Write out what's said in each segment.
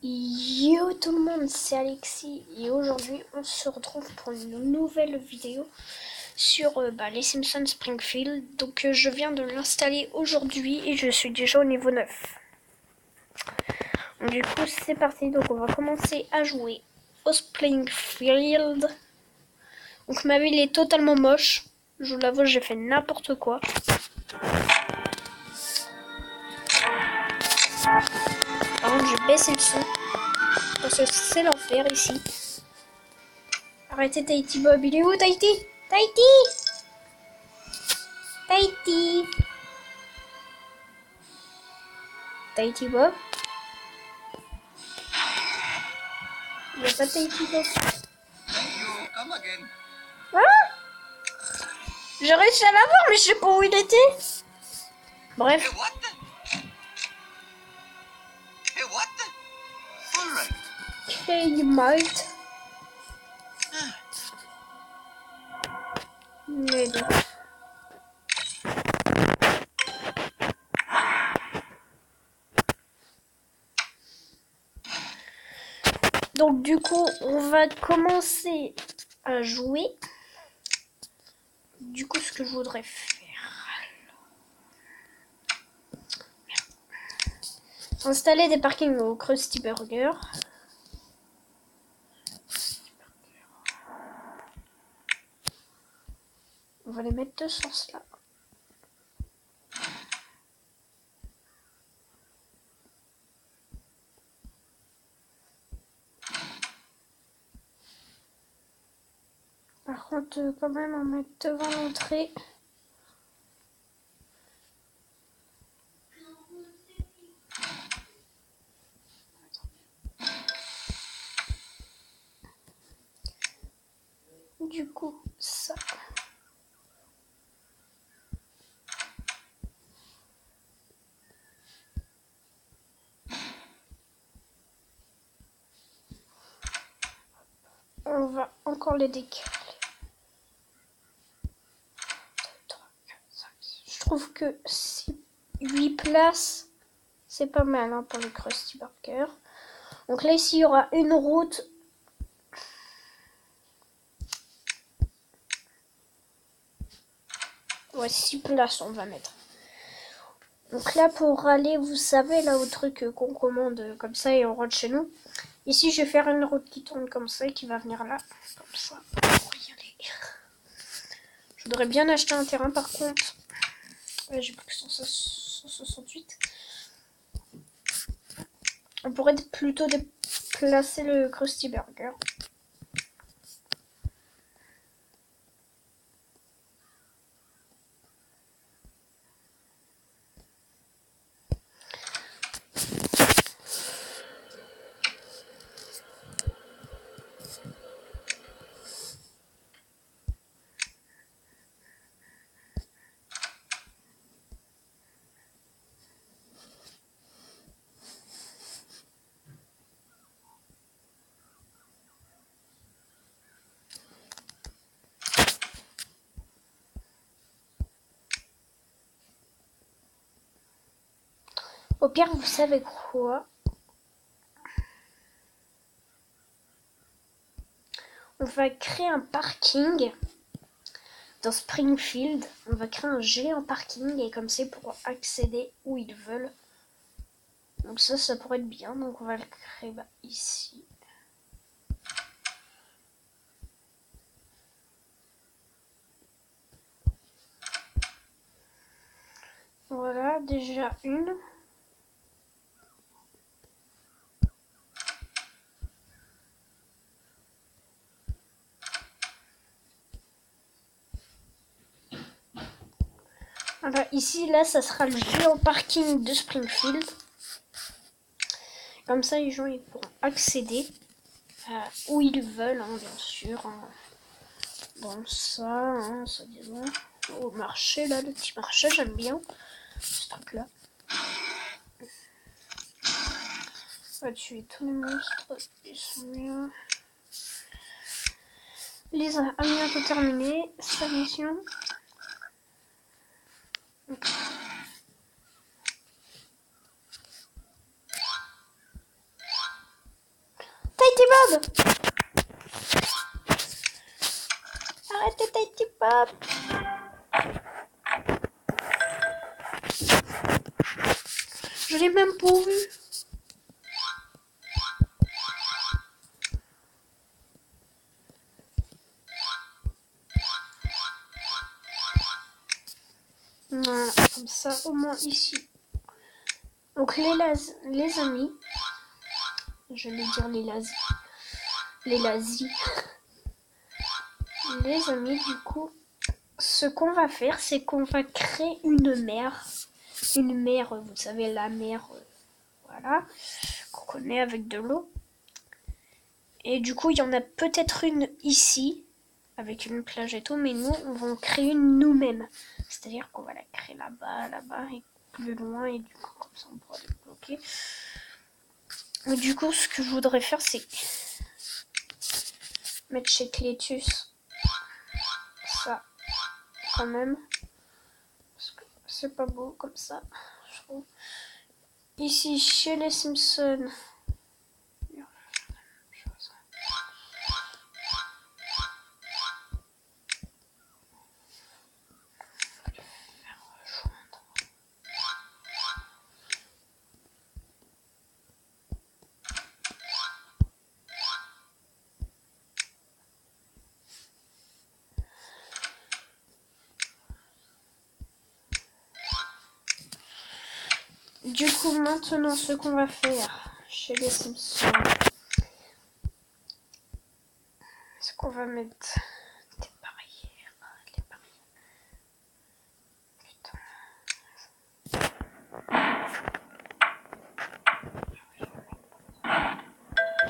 Yo tout le monde, c'est Alexis et aujourd'hui on se retrouve pour une nouvelle vidéo sur les Simpsons Springfield. Donc je viens de l'installer aujourd'hui et je suis déjà au niveau 9. Donc, du coup c'est parti, donc on va commencer à jouer au Springfield. Donc ma ville est totalement moche, je vous l'avoue, j'ai fait n'importe quoi. Par contre j'ai baissé le son parce que c'est l'enfer ici. Arrêtez Tahiti Bob, il est où Tahiti? Tahiti! Tahiti! Tahiti Bob? Il n'y a pas de Tahiti Bob. Ah! J'ai réussi à l'avoir, mais je sais pas où il était. Bref. Kmart. Donc du coup, on va commencer à jouer. Du coup, ce que je voudrais faire, installer des parkings au Krusty Burger. On va les mettre de ce sens-là. Par contre, quand même, on met devant l'entrée. Du coup, ça. On va encore les décaler. Je trouve que 8 places, c'est pas mal hein, pour le Krusty Burger. Donc là, ici, il y aura une route. Ouais, 6 places, on va mettre. Donc là, pour aller, vous savez, là, au truc qu'on commande comme ça et on rentre chez nous. Ici, je vais faire une route qui tourne comme ça et qui va venir là, comme ça, pour y aller. Je voudrais bien acheter un terrain, par contre. J'ai plus que 168. On pourrait plutôt déplacer le Krusty Burger. Au pire, vous savez quoi? On va créer un parking dans Springfield. On va créer un géant parking et comme c'est pour accéder où ils veulent. Donc ça pourrait être bien. Donc on va le créer ici. Voilà, déjà une. Alors ici, là, ça sera le géant parking de Springfield. Comme ça, les gens ils pourront accéder où ils veulent, hein, bien sûr. Hein. Dans ça, hein, ça disons. Au marché, là, le petit marché, j'aime bien ce truc-là. On va tuer tous les monstres, ils sont bien. Lisa a bientôt terminé sa mission. Tiny Bob! Arrêtez Tiny Bob! Je l'ai même pas vu. Voilà, comme ça, au moins ici. Donc les amis, je vais dire les lazis. Les lazis. Les amis, du coup, ce qu'on va faire, c'est qu'on va créer une mer. Une mer, vous savez, la mer, voilà, qu'on connaît avec de l'eau. Et du coup, il y en a peut-être une ici, avec une plage et tout, mais nous, on va en créer une nous-mêmes. C'est-à-dire qu'on va la créer là-bas, et plus loin, et du coup, comme ça, on pourra les bloquer. Et du coup, ce que je voudrais faire, c'est mettre chez Clétus ça, quand même. Parce que c'est pas beau comme ça, je trouve. Ici, chez les Simpsons. Du coup, maintenant, ce qu'on va faire chez les Simpsons, c'est qu'on va mettre des barrières. Les barrières. Putain.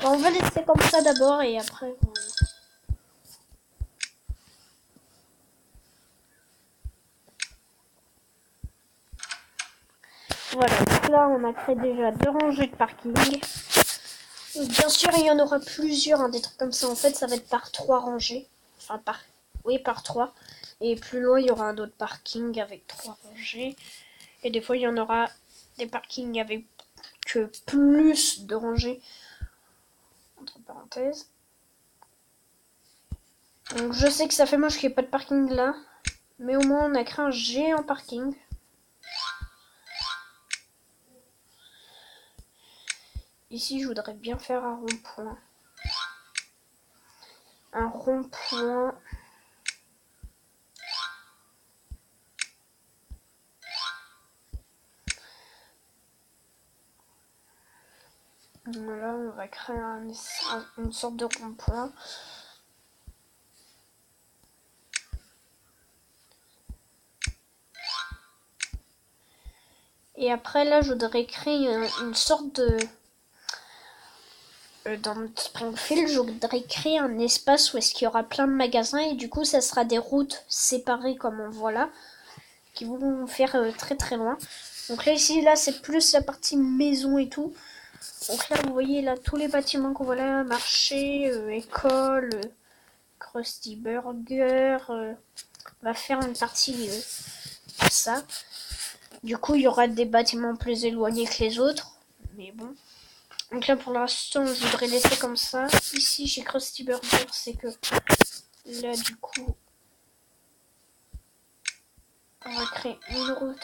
Bon, on va laisser comme ça d'abord et après. Voilà, donc là, on a créé déjà 2 rangées de parking. Bien sûr, il y en aura plusieurs, hein, des trucs comme ça. En fait, ça va être par 3 rangées. Enfin, par 3. Et plus loin, il y aura un autre parking avec 3 rangées. Et des fois, il y en aura des parkings avec que plus de rangées. Entre parenthèses. Donc, je sais que ça fait moche qu'il n'y ait pas de parking là. Mais au moins, on a créé un géant parking. Ici, je voudrais bien faire un rond-point. Un rond-point. Voilà, on va créer une sorte de rond-point. Et après, là, je voudrais créer une sorte de... dans Springfield, je voudrais créer un espace où est-ce qu'il y aura plein de magasins. Et du coup, ça sera des routes séparées comme on voit là, qui vont faire très très loin. Donc là, ici, là, c'est plus la partie maison et tout. Donc là, vous voyez, là, tous les bâtiments qu'on voit là, marché, école, Krusty Burger, on va faire une partie comme ça. Du coup, il y aura des bâtiments plus éloignés que les autres. Mais bon. Donc là, pour l'instant, je voudrais laisser comme ça. Ici, chez Krusty Burger, c'est que là, du coup, on va créer une route.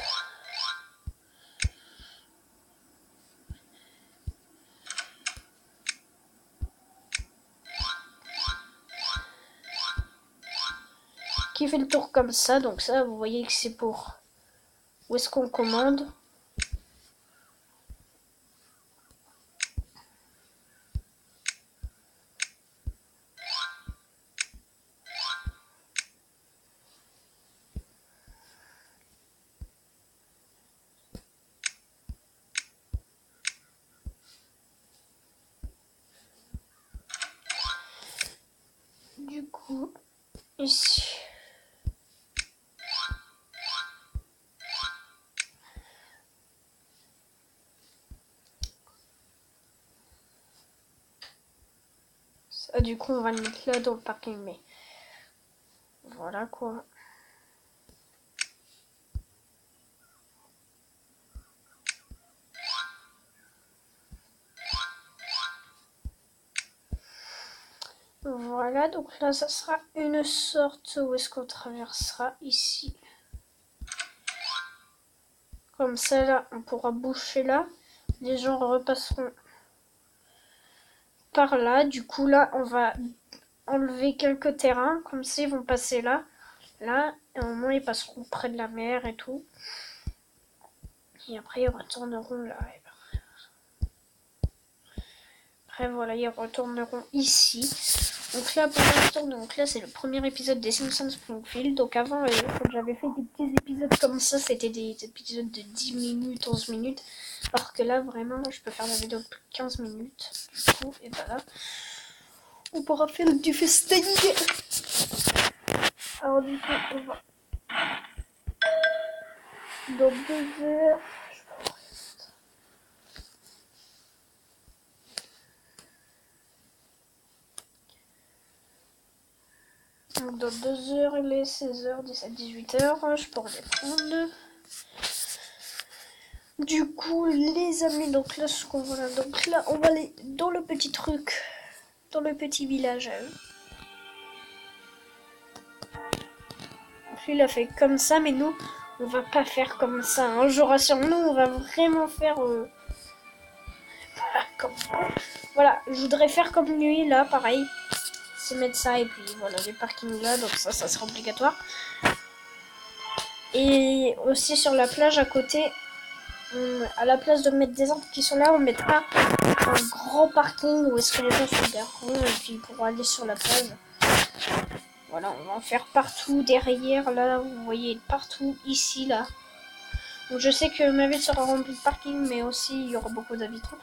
Qui fait le tour comme ça. Donc ça, vous voyez que c'est pour... Où est-ce qu'on commande? Du coup, ici... Ça, du coup, on va le mettre là dans le parking. Mais voilà quoi. Voilà, donc là, ça sera une sorte où est-ce qu'on traversera ici. Comme ça, là, on pourra boucher là. Les gens repasseront par là. Du coup, là, on va enlever quelques terrains. Comme ça, ils vont passer là. Là, et au moins, ils passeront près de la mer et tout. Et après, ils retourneront là. Après, voilà, ils retourneront ici. Donc là, pour l'instant, donc là, c'est le premier épisode des Simpsons Springfield. Donc avant, quand j'avais fait des petits épisodes comme ça, c'était des épisodes de 10 minutes, 11 minutes. Alors que là, vraiment, je peux faire la vidéo de plus de 15 minutes. Du coup, et voilà. On pourra faire du festing. Alors du coup, on va... Dans 2 heures... Donc dans 2 heures, il est 16h, 17, 18h. Je pourrais les prendre. Du coup, les amis, donc là, ce qu'on va... Donc là, on va aller dans le petit truc. Dans le petit village. Lui, il a fait comme ça, mais nous, on va pas faire comme ça. Hein. Je rassure, nous, on va vraiment faire... Voilà, comme... Voilà, je voudrais faire comme lui, là, pareil. C'est mettre ça, et puis voilà, les parkings là, donc ça sera obligatoire. Et aussi sur la plage à côté, à la place de mettre des arbres qui sont là, on mettra un grand parking où est-ce que les gens se gareront et puis ils pourront aller sur la plage. Voilà, on va en faire partout, derrière, là, vous voyez, partout, ici, là. Donc je sais que ma ville sera remplie de parking, mais aussi il y aura beaucoup d'habitants.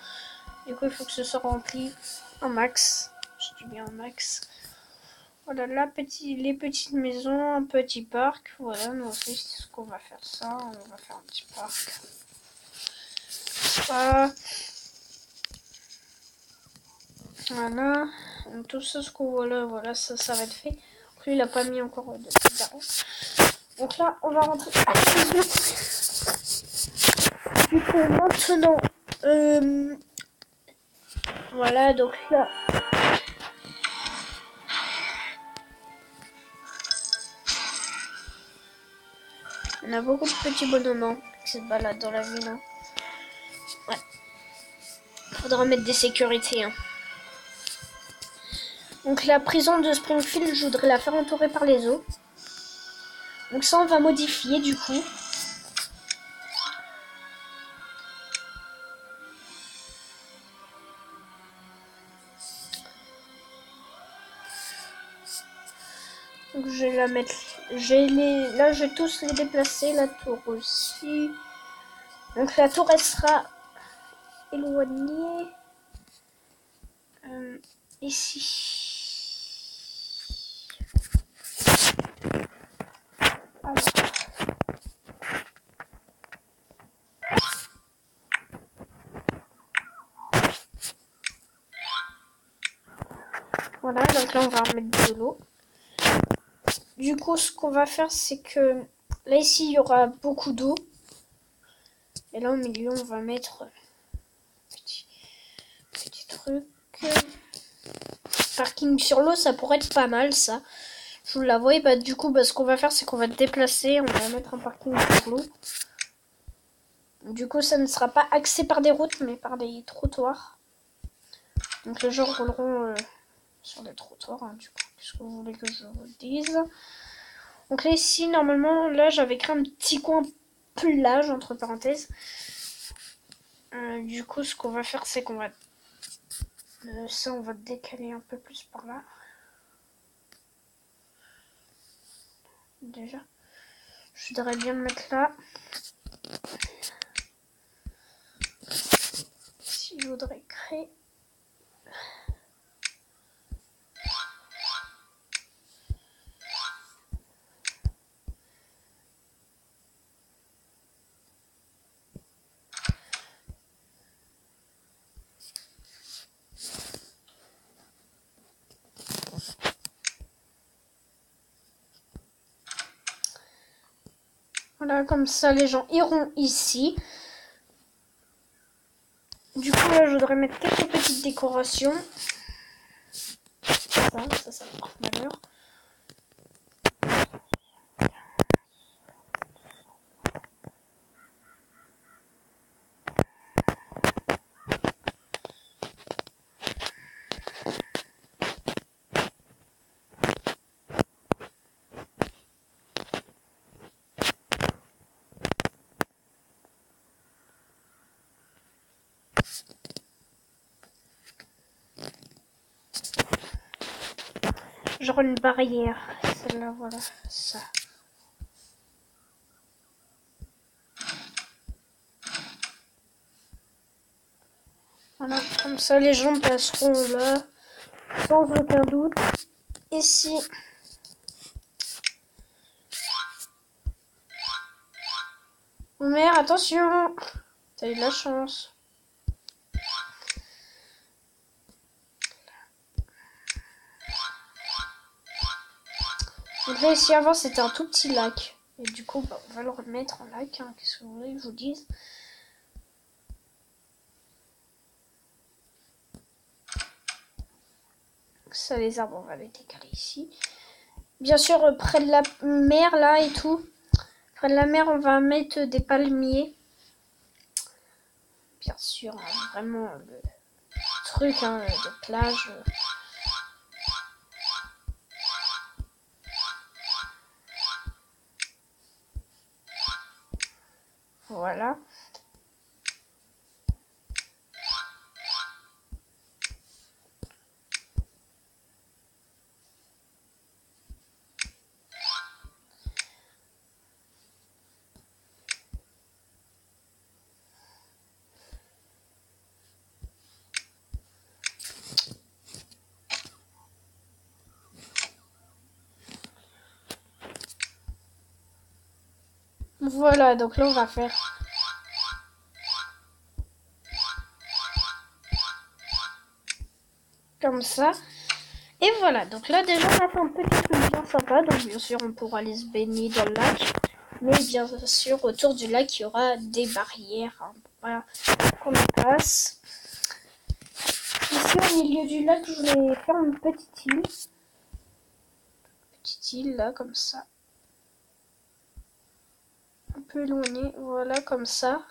Du coup, il faut que ce soit rempli un max. Je dis bien un max. Voilà, les petites maisons, un petit parc. Voilà, nous aussi, c'est ce qu'on va faire ça. On va faire un petit parc. Voilà. Donc, tout ça, ce qu'on voit là, voilà, ça va être fait. Donc, lui, il a pas mis encore de garant. Donc là, on va rentrer. Du coup, maintenant, voilà, donc là. On a beaucoup de petits bonhommes qui se baladent dans la ville. Hein. Ouais. Faudra mettre des sécurités. Hein. Donc la prison de Springfield, je voudrais la faire entourer par les eaux. Donc ça, on va modifier du coup. Donc je vais la mettre... Là, je vais tous les déplacer. La tour aussi. Donc la tour, elle sera éloignée. Ici. Alors. Voilà, donc là, on va remettre de l'eau. Du coup, ce qu'on va faire, c'est que là, ici, il y aura beaucoup d'eau. Et là, au milieu, on va mettre petit truc. Parking sur l'eau, ça pourrait être pas mal, ça. Je vous l'avoue. Bah, du coup, ce qu'on va faire, c'est qu'on va déplacer. On va mettre un parking sur l'eau. Du coup, ça ne sera pas axé par des routes, mais par des trottoirs. Donc, les gens rouleront sur des trottoirs, hein, du coup. Qu'est-ce que vous voulez que je vous dise? Donc là, ici, normalement, là, j'avais créé un petit coin plage, entre parenthèses. Du coup, ce qu'on va faire, c'est qu'on va... ça, on va décaler un peu plus par là. Déjà. Je voudrais bien me mettre là. Si je voudrais créer... Voilà, comme ça, les gens iront ici. Du coup, là, je voudrais mettre quelques petites décorations. Ça porte malheur. Genre une barrière. Celle-là, voilà, ça. Voilà, comme ça les gens passeront là, sans aucun doute. Ici. Mère, attention! T'as eu de la chance. Donc là, ici, avant, c'était un tout petit lac. Et du coup, bah, on va le remettre en lac. Hein. Qu'est-ce que vous voulez que je vous dise? Ça, les arbres, on va les décaler ici. Bien sûr, près de la mer, là, et tout. Près de la mer, on va mettre des palmiers. Bien sûr, hein, vraiment, le truc hein, de plage. Voilà. Voilà, donc là, on va faire... comme ça. Et voilà, donc là déjà on a fait un petit truc bien sympa, donc bien sûr on pourra aller se baigner dans le lac, mais bien sûr autour du lac il y aura des barrières, hein, voilà, qu'on y passe. Ici au milieu du lac je vais faire une petite île là comme ça, un peu éloignée, voilà comme ça.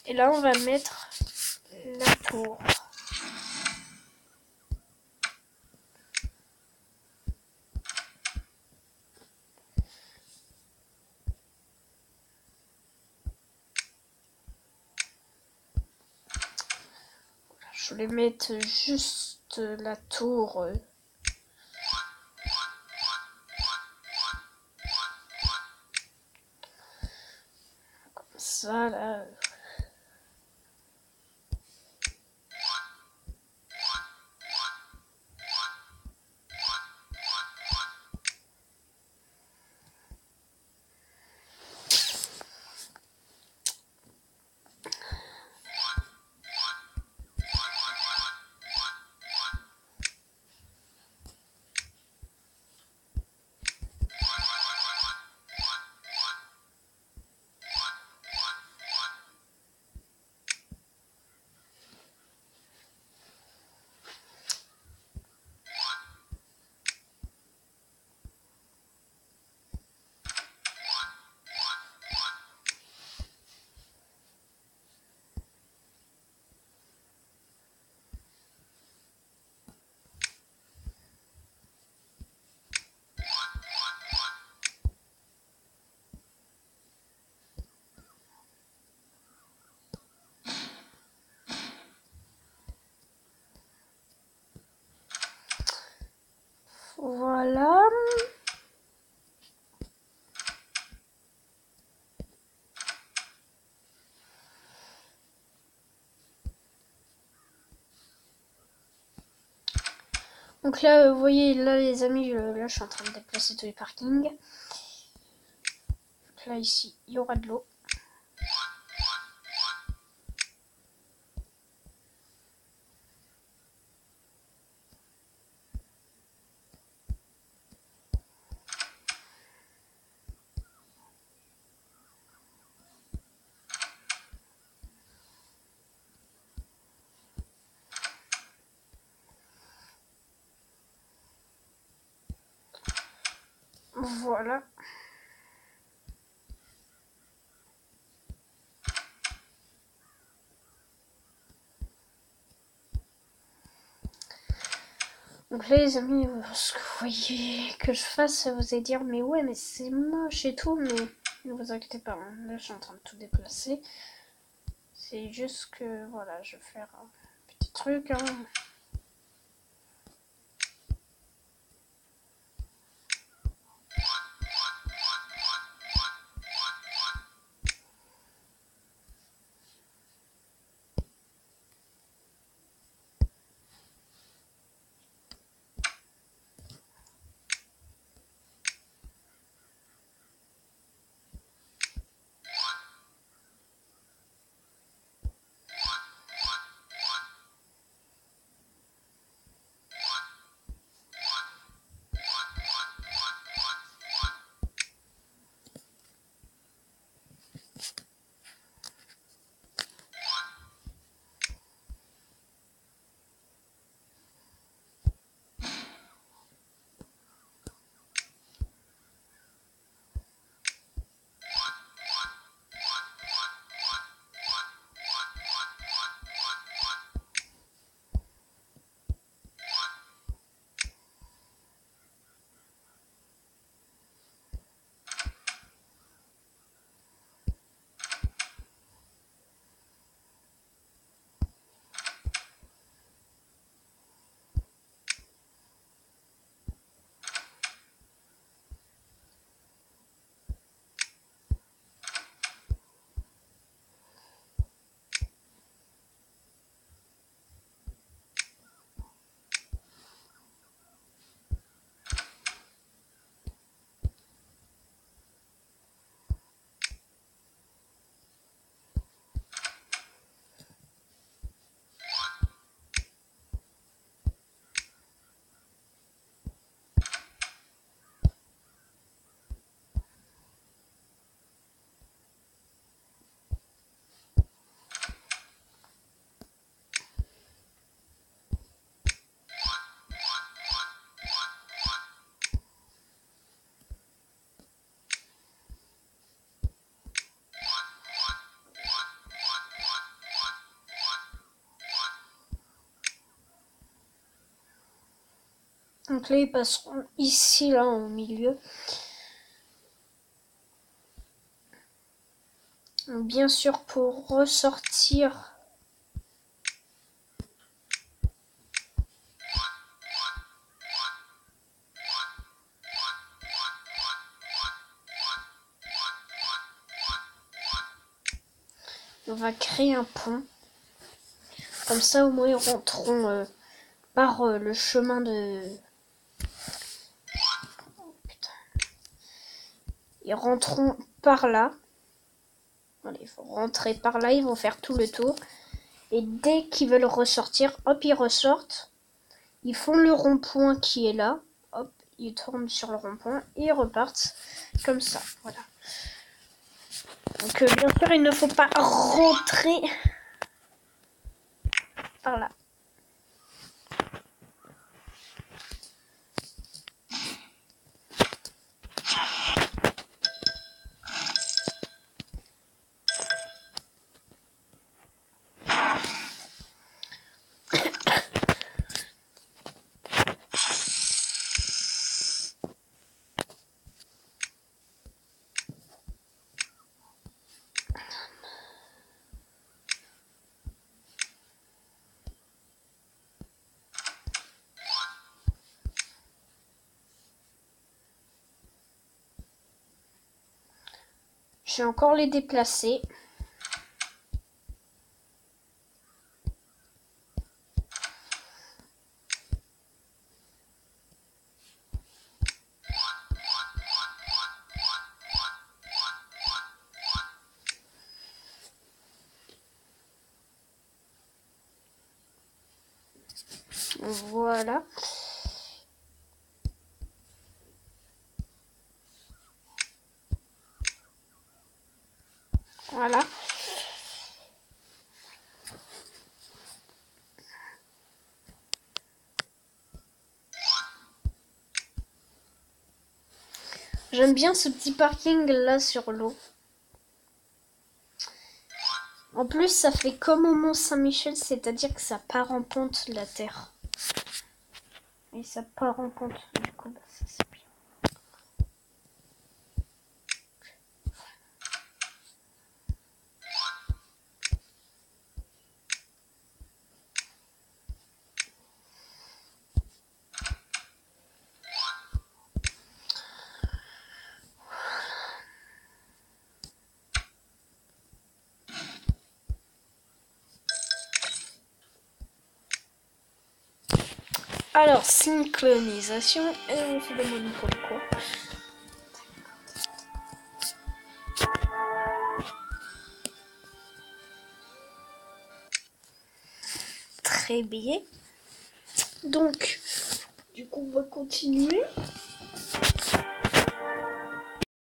Et là on va mettre la tour. Je vais mettre juste la tour. Comme ça là. Voilà. Donc là, vous voyez, là les amis, là je suis en train de déplacer tous les parkings. Donc là ici, il y aura de l'eau. Voilà. Donc là les amis, ce que vous voyez que je fasse, vous allez dire mais ouais mais c'est moche et tout, mais ne vous inquiétez pas, hein. Là je suis en train de tout déplacer. C'est juste que voilà, je vais faire un petit truc. Hein. Donc là ils passeront ici là au milieu. Donc, bien sûr pour ressortir. On va créer un pont. Comme ça, au moins, ils rentreront par le chemin de... Oh, putain. Ils rentreront par là. Voilà, il faut rentrer par là. Ils vont faire tout le tour. Et dès qu'ils veulent ressortir, hop, ils ressortent. Ils font le rond-point qui est là. Hop, ils tournent sur le rond-point et ils repartent comme ça. Voilà. Donc, bien sûr, il ne faut pas rentrer par là. Je vais encore les déplacer. Voilà. Voilà. J'aime bien ce petit parking là sur l'eau. En plus, ça fait comme au Mont Saint-Michel, c'est-à-dire que ça part en pente la terre. Et ça part en pente, du coup, bah, ça c'est bien. Alors, synchronisation, et on se demande pourquoi. Très bien. Donc, du coup, on va continuer.